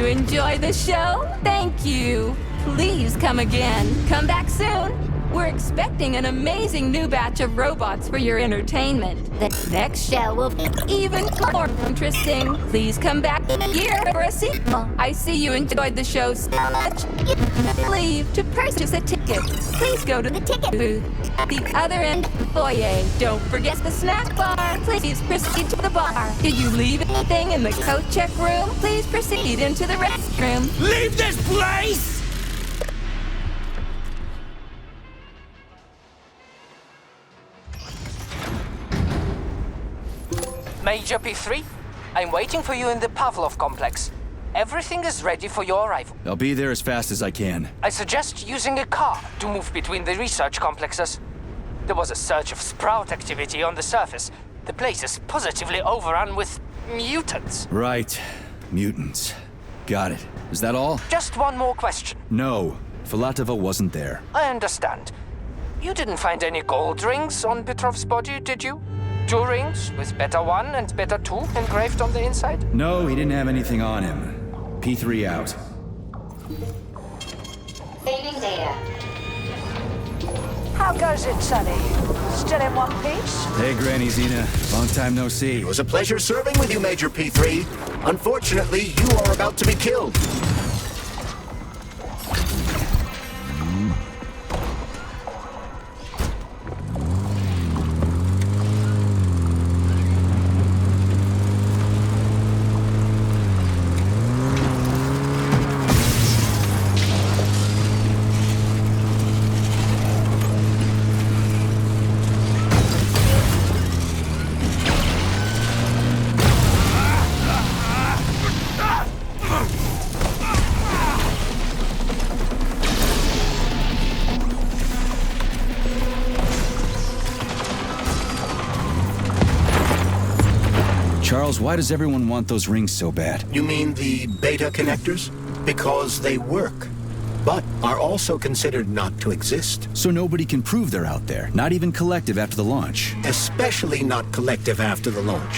enjoy the show? Thank you. Please come again. Come back soon. We're expecting an amazing new batch of robots for your entertainment. The next show will be even more interesting. Please come back here for a sequel. I see you enjoyed the show so much. Leave to purchase a ticket. Please go to the ticket booth at the other end of the foyer. Don't forget the snack bar. Please proceed to the bar. Did you leave anything in the coat check room? Please proceed into the restroom. Leave this place! Major P3, I'm waiting for you in the Pavlov complex. Everything is ready for your arrival. I'll be there as fast as I can. I suggest using a car to move between the research complexes. There was a surge of sprout activity on the surface. The place is positively overrun with mutants. Right. Mutants. Got it. Is that all? Just one more question. No. Filatova wasn't there. I understand. You didn't find any gold rings on Petrov's body, did you? 2 rings with Beta 1 and Beta 2 engraved on the inside? No, he didn't have anything on him. P3 out. Saving data. How goes it, Sonny? Still in one piece? Hey, Granny Zena. Long time no see. It was a pleasure serving with you, Major P3. Unfortunately, you are about to be killed. Charles, why does everyone want those rings so bad? You mean the beta connectors? Because they work, but are also considered not to exist. So nobody can prove they're out there, not even Collective after the launch. Especially not Collective after the launch.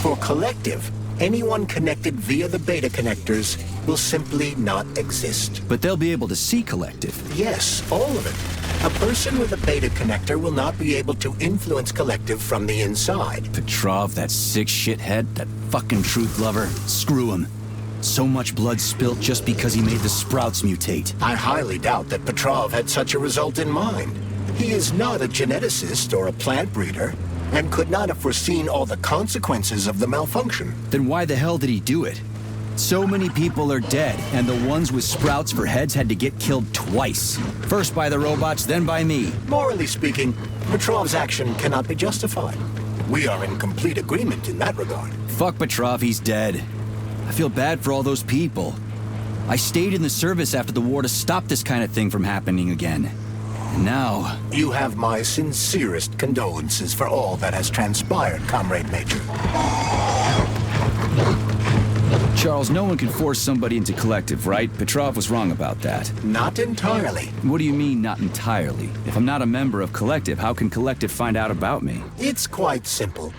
For Collective, anyone connected via the beta connectors will simply not exist. But they'll be able to see Collective. Yes, all of it. A person with a beta connector will not be able to influence Collective from the inside. Petrov, that sick shithead, that fucking truth lover. Screw him. So much blood spilt just because he made the sprouts mutate. I highly doubt that Petrov had such a result in mind. He is not a geneticist or a plant breeder, and could not have foreseen all the consequences of the malfunction. Then why the hell did he do it? So many people are dead, and the ones with sprouts for heads had to get killed twice. First by the robots, then by me. Morally speaking, Petrov's action cannot be justified. We are in complete agreement in that regard. Fuck Petrov, he's dead. I feel bad for all those people. I stayed in the service after the war to stop this kind of thing from happening again. And now... You have my sincerest condolences for all that has transpired, Comrade Major. Charles, no one can force somebody into Collective, right? Petrov was wrong about that. Not entirely. What do you mean, not entirely? If I'm not a member of Collective, how can Collective find out about me? It's quite simple.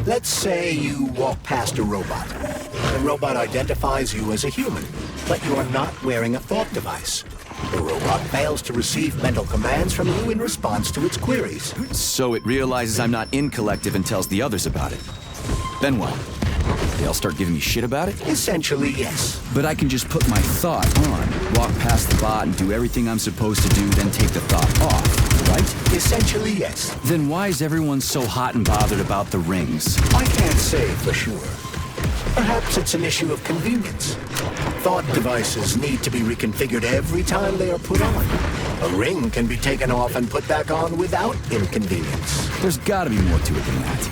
Let's say you walk past a robot. The robot identifies you as a human, but you are not wearing a thought device. The robot fails to receive mental commands from you in response to its queries. So it realizes I'm not in Collective and tells the others about it. Then what? They all start giving me shit about it? Essentially, yes. But I can just put my thought on, walk past the bot and do everything I'm supposed to do, then take the thought off, right? Essentially, yes. Then why is everyone so hot and bothered about the rings? I can't say for sure. Perhaps it's an issue of convenience. Thought devices need to be reconfigured every time they are put on. A ring can be taken off and put back on without inconvenience. There's gotta be more to it than that.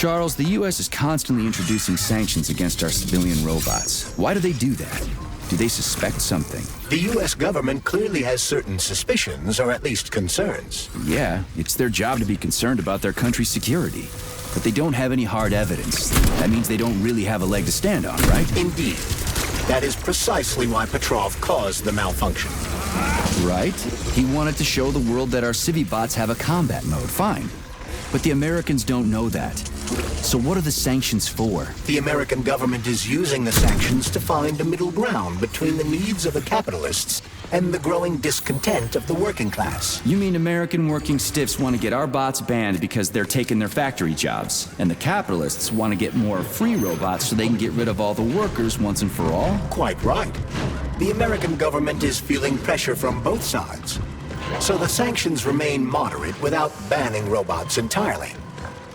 Charles, the U.S. is constantly introducing sanctions against our civilian robots. Why do they do that? Do they suspect something? The U.S. government clearly has certain suspicions, or at least concerns. Yeah, it's their job to be concerned about their country's security. But they don't have any hard evidence. That means they don't really have a leg to stand on, right? Indeed. That is precisely why Petrov caused the malfunction. Right? He wanted to show the world that our Civibots have a combat mode, fine. But the Americans don't know that. So what are the sanctions for? The American government is using the sanctions to find a middle ground between the needs of the capitalists and the growing discontent of the working class. You mean American working stiffs want to get our bots banned because they're taking their factory jobs, and the capitalists want to get more free robots so they can get rid of all the workers once and for all? Quite right. The American government is feeling pressure from both sides. So the sanctions remain moderate without banning robots entirely.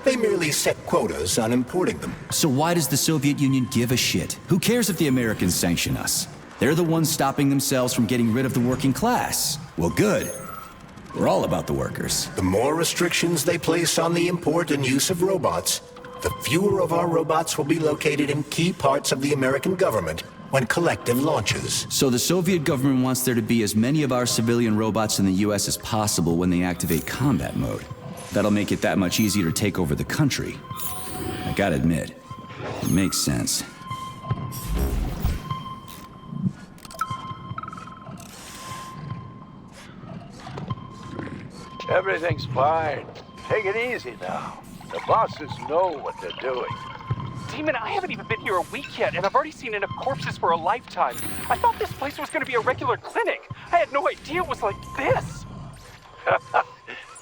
They merely set quotas on importing them. So why does the Soviet Union give a shit? Who cares if the Americans sanction us? They're the ones stopping themselves from getting rid of the working class. Well, good. We're all about the workers. The more restrictions they place on the import and use of robots, the fewer of our robots will be located in key parts of the American government when collective launches. So the Soviet government wants there to be as many of our civilian robots in the US as possible when they activate combat mode. That'll make it that much easier to take over the country. I gotta admit, it makes sense. Everything's fine. Take it easy now. The bosses know what they're doing. Demon, I haven't even been here a week yet, and I've already seen enough corpses for a lifetime. I thought this place was going to be a regular clinic. I had no idea it was like this.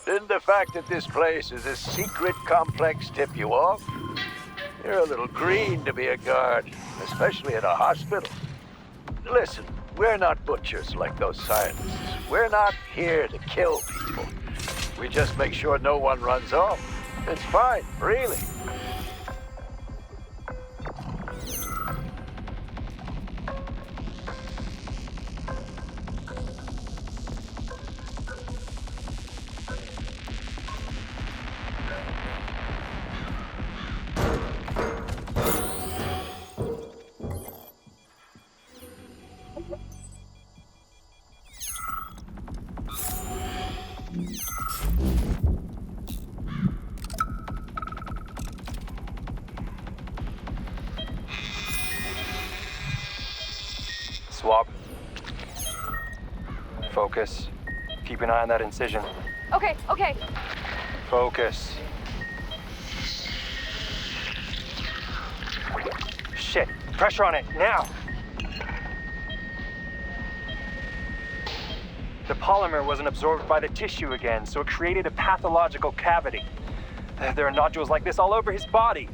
Didn't the fact that this place is a secret complex tip you off? You're a little green to be a guard, especially at a hospital. Listen, we're not butchers like those scientists. We're not here to kill people. We just make sure no one runs off. It's fine, really. Swap. Focus. Keep an eye on that incision. Okay, okay. Focus. Shit. Pressure on it, now! The polymer wasn't absorbed by the tissue again, so it created a pathological cavity. There are nodules like this all over his body.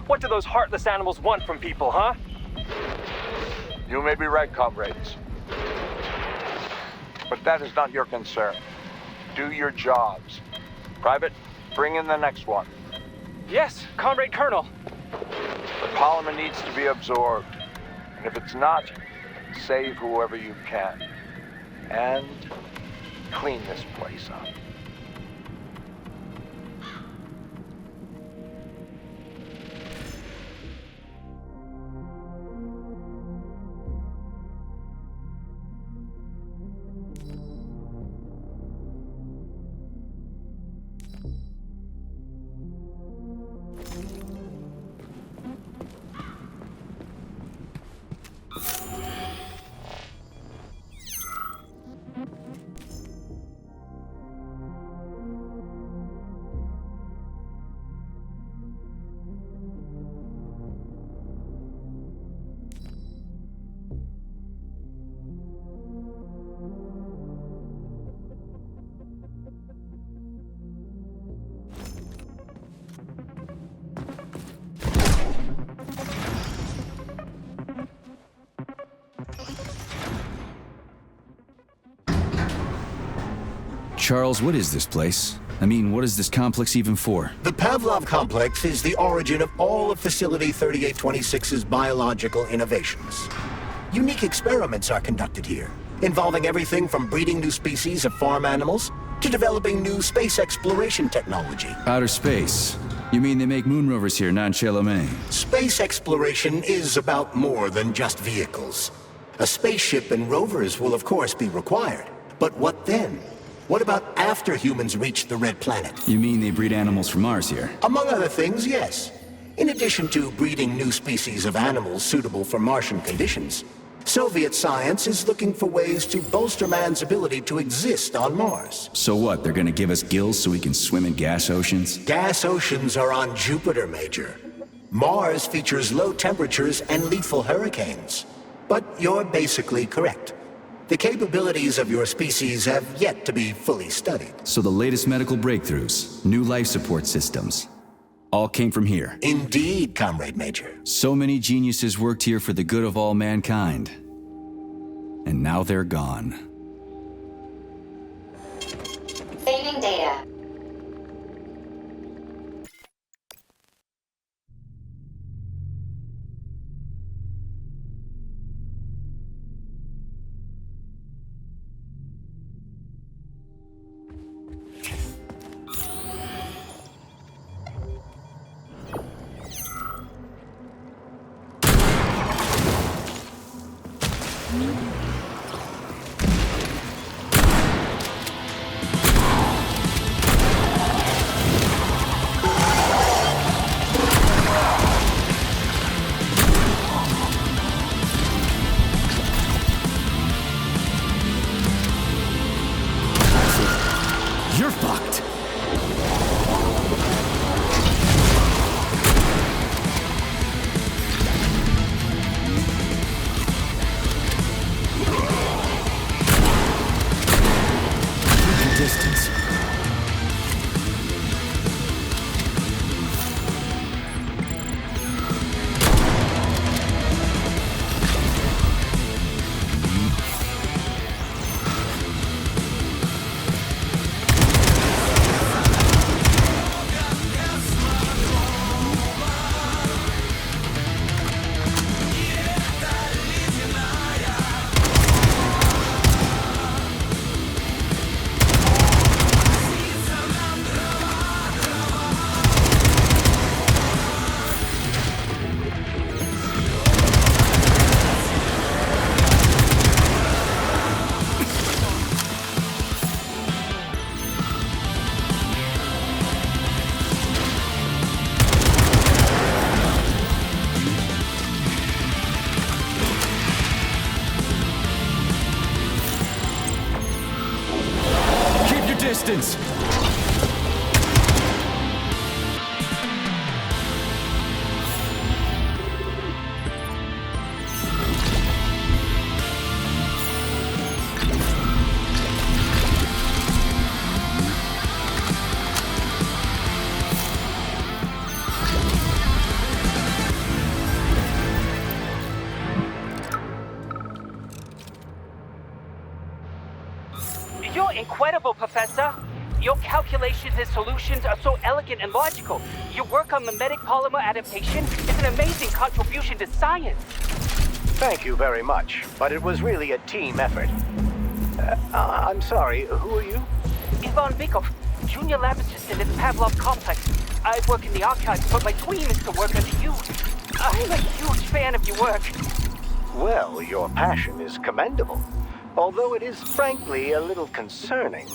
What do those heartless animals want from people, huh? You may be right, comrades. But that is not your concern. Do your jobs. Private, bring in the next one. Yes, Comrade Colonel. The polymer needs to be absorbed. And if it's not, save whoever you can. And clean this place up. Charles, what is this place? I mean, what is this complex even for? The Pavlov complex is the origin of all of Facility 3826's biological innovations. Unique experiments are conducted here, involving everything from breeding new species of farm animals to developing new space exploration technology. Outer space. You mean they make moon rovers here, not in Chelomey? Space exploration is about more than just vehicles. A spaceship and rovers will of course be required. But what then? What about after humans reach the Red Planet? You mean they breed animals from Mars here? Among other things, yes. In addition to breeding new species of animals suitable for Martian conditions, Soviet science is looking for ways to bolster man's ability to exist on Mars. So what, they're gonna give us gills so we can swim in gas oceans? Gas oceans are on Jupiter, Major. Mars features low temperatures and lethal hurricanes. But you're basically correct. The capabilities of your species have yet to be fully studied. So the latest medical breakthroughs, new life support systems, all came from here. Indeed, Comrade Major. So many geniuses worked here for the good of all mankind. And now they're gone. Saving data. You're fucked! Distance. Distance! You're incredible, Professor. Your calculations and solutions are so elegant and logical. Your work on mimetic polymer adaptation is an amazing contribution to science. Thank you very much, but it was really a team effort. I'm sorry, who are you? Ivan Bikov, junior lab assistant at the Pavlov complex. I work in the archives, but my dream is to work under you. I'm a huge fan of your work. Well, your passion is commendable, although it is frankly a little concerning.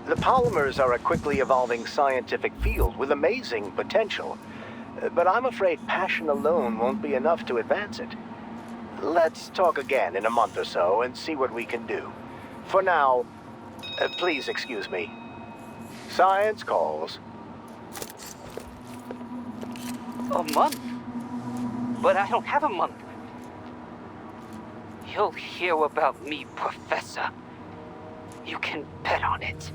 The polymers are a quickly evolving scientific field with amazing potential, but I'm afraid passion alone won't be enough to advance it. Let's talk again in a month or so and see what we can do. For now, please excuse me. Science calls. A month? But I don't have a month. You'll hear about me, Professor. You can bet on it.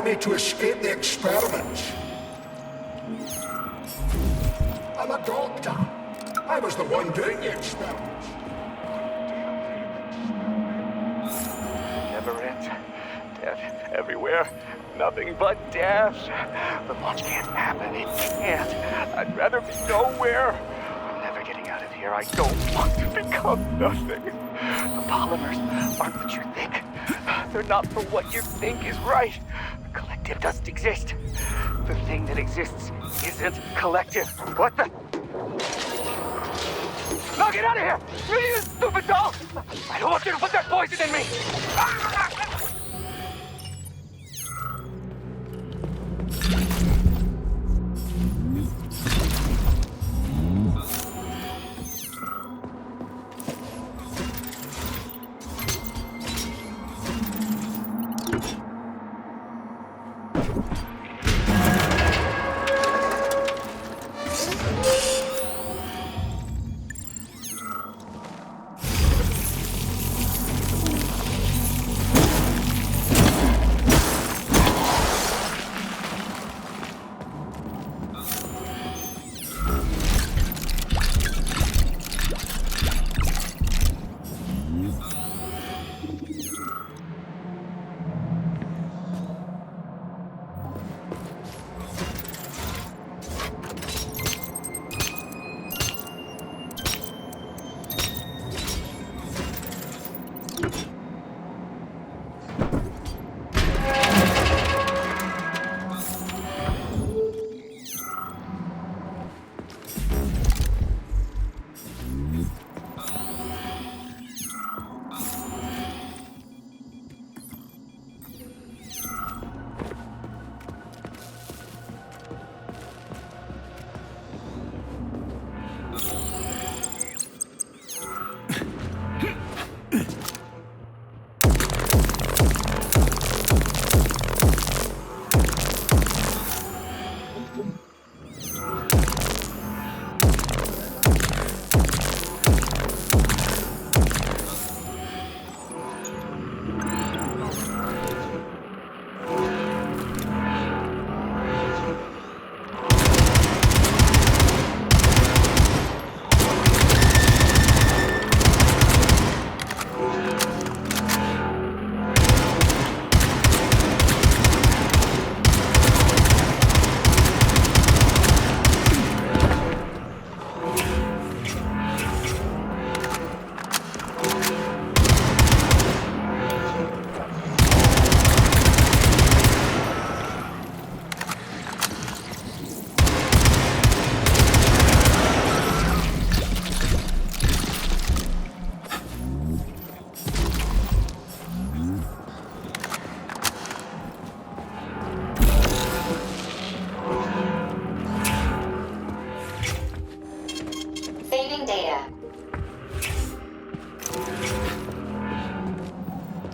me to escape the experiments. I'm a doctor. I was the one doing the experiments. Never ends. Death everywhere. Nothing but death. The launch can't happen. It can't. I'd rather be nowhere. I'm never getting out of here. I don't want to become nothing. The polymers aren't what you think. They're not for what you think is right. Collective doesn't exist. The thing that exists isn't collective. What the? No, get out of here! You stupid dog! I don't want you to put that poison in me!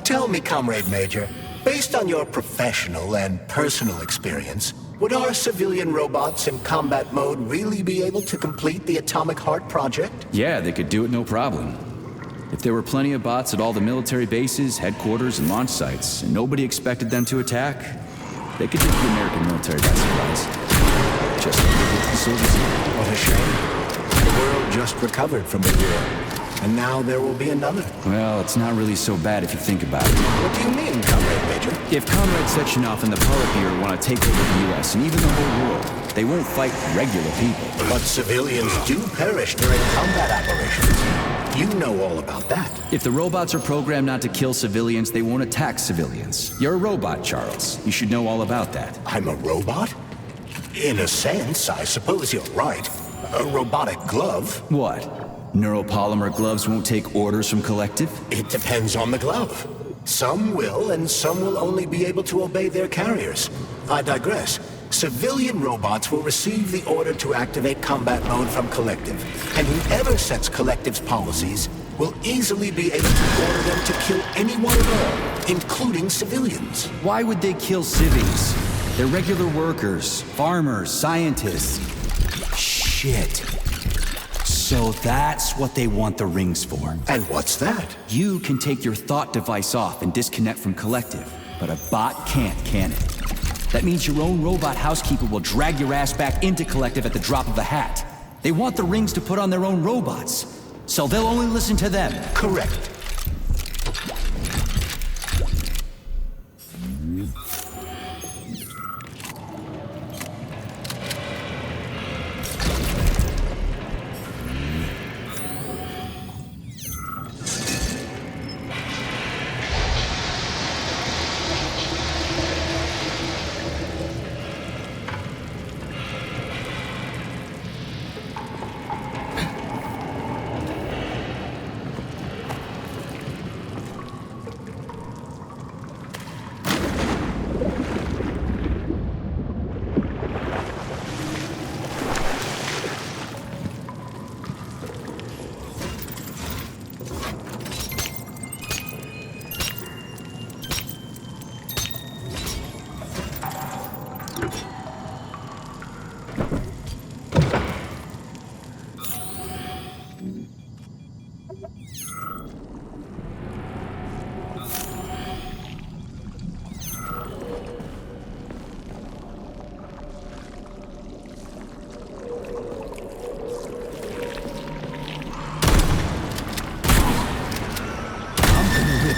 Tell me, Comrade Major, based on your professional and personal experience, would our civilian robots in combat mode really be able to complete the Atomic Heart project? Yeah, they could do it no problem. If there were plenty of bots at all the military bases, headquarters, and launch sites, and nobody expected them to attack, they could take the American military by surprise. Just like they did to the soldiers. What a shame. The world just recovered from a war. And now there will be another. Well, it's not really so bad if you think about it. What do you mean, Comrade Major? If Comrade Sechenov and the Politburo want to take over the U.S. and even the whole world, they won't fight regular people. But civilians do perish during combat operations. You know all about that. If the robots are programmed not to kill civilians, they won't attack civilians. You're a robot, Charles. You should know all about that. I'm a robot? In a sense, I suppose you're right. A robotic glove. What? Neuropolymer gloves won't take orders from Collective? It depends on the glove. Some will, and some will only be able to obey their carriers. I digress. Civilian robots will receive the order to activate combat mode from Collective, and whoever sets Collective's policies will easily be able to order them to kill anyone at all, including civilians. Why would they kill civvies? They're regular workers, farmers, scientists. Shit. So that's what they want the rings for. And what's that? You can take your thought device off and disconnect from Collective, but a bot can't, can it? That means your own robot housekeeper will drag your ass back into Collective at the drop of a hat. They want the rings to put on their own robots, so they'll only listen to them. Correct.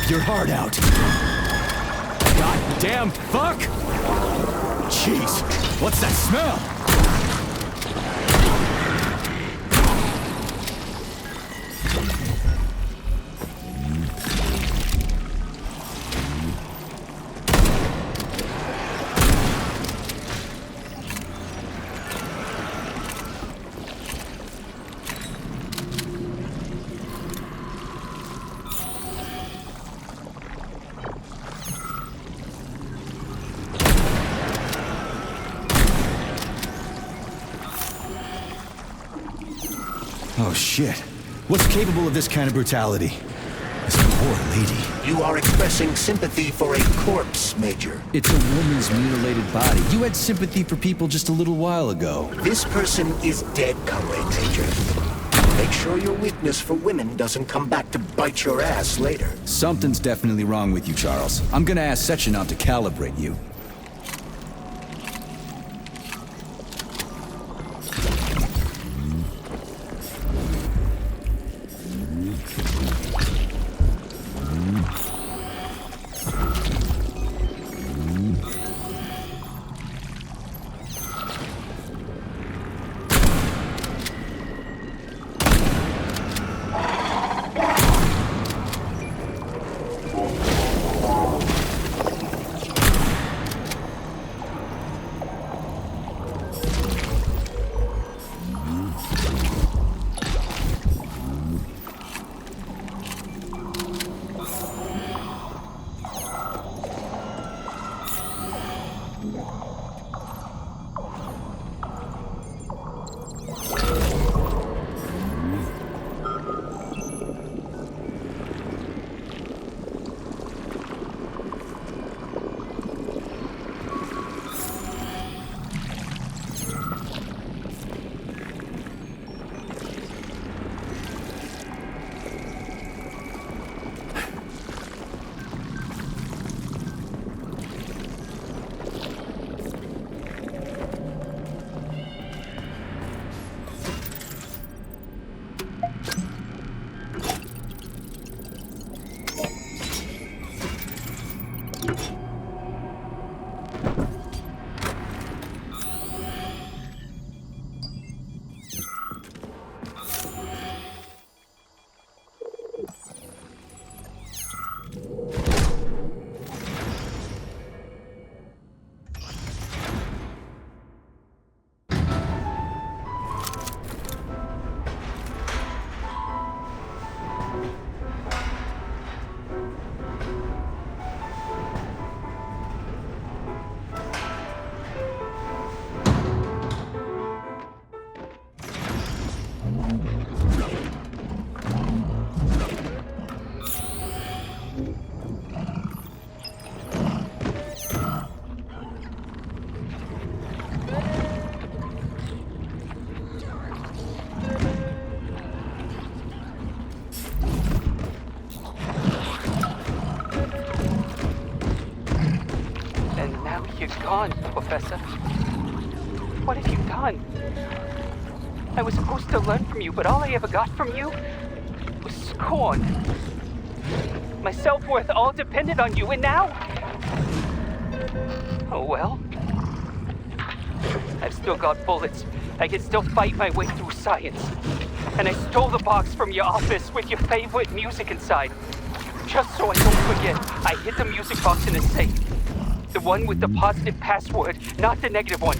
Your heart out. Goddamn fuck! Jeez, what's that smell? Oh shit. What's capable of this kind of brutality? This poor lady. You are expressing sympathy for a corpse, Major. It's a woman's mutilated body. You had sympathy for people just a little while ago. This person is dead, Comrade Major. Make sure your weakness for women doesn't come back to bite your ass later. Something's definitely wrong with you, Charles. I'm gonna ask Sechenov to calibrate you. Professor. What have you done? I was supposed to learn from you, but all I ever got from you was scorn. My self-worth all depended on you, and now... Oh well. I've still got bullets. I can still fight my way through science. And I stole the box from your office with your favorite music inside. Just so I don't forget, I hid the music box in the safe. The one with the positive password, not the negative one.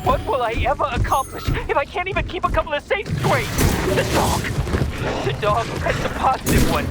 What will I ever accomplish if I can't even keep a couple of safes straight? The dog! The dog has the positive one.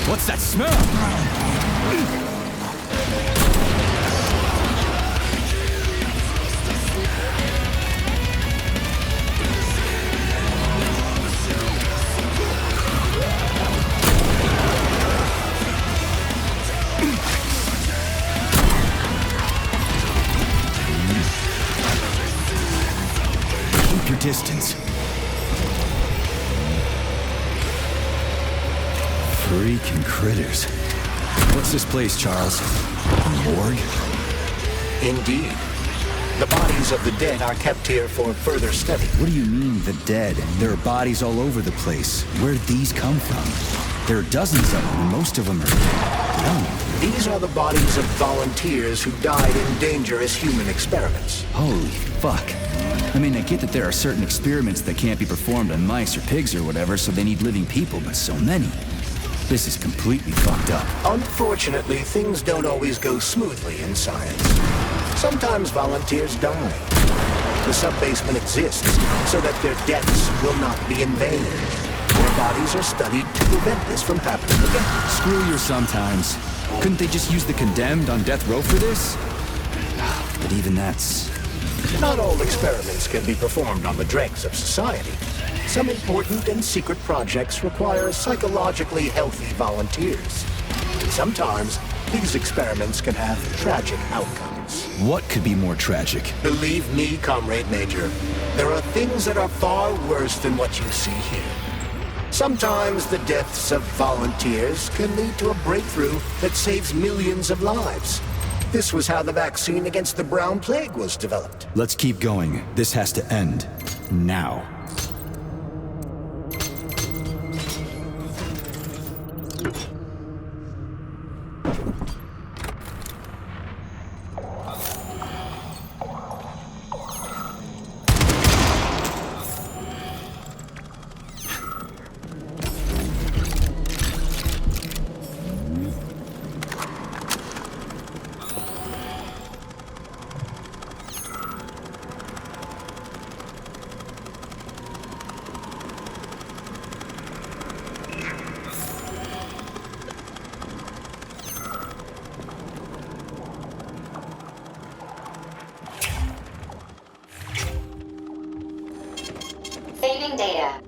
What's that smell? Keep your distance. Freaking critters. What's this place, Charles? A morgue? Indeed. The bodies of the dead are kept here for further study. What do you mean, the dead? There are bodies all over the place. Where'd these come from? There are dozens of them, and most of them are young. These are the bodies of volunteers who died in dangerous human experiments. Holy fuck. I mean, I get that there are certain experiments that can't be performed on mice or pigs or whatever, so they need living people, but so many. This is completely fucked up. Unfortunately, things don't always go smoothly in science. Sometimes volunteers die. The sub-basement exists so that their deaths will not be in vain. Their bodies are studied to prevent this from happening again. Screw your sometimes. Couldn't they just use the condemned on death row for this? But even that's... Not all experiments can be performed on the dregs of society. Some important and secret projects require psychologically healthy volunteers. Sometimes, these experiments can have tragic outcomes. What could be more tragic? Believe me, Comrade Major, there are things that are far worse than what you see here. Sometimes the deaths of volunteers can lead to a breakthrough that saves millions of lives. This was how the vaccine against the brown plague was developed. Let's keep going. This has to end. Now. Saving data.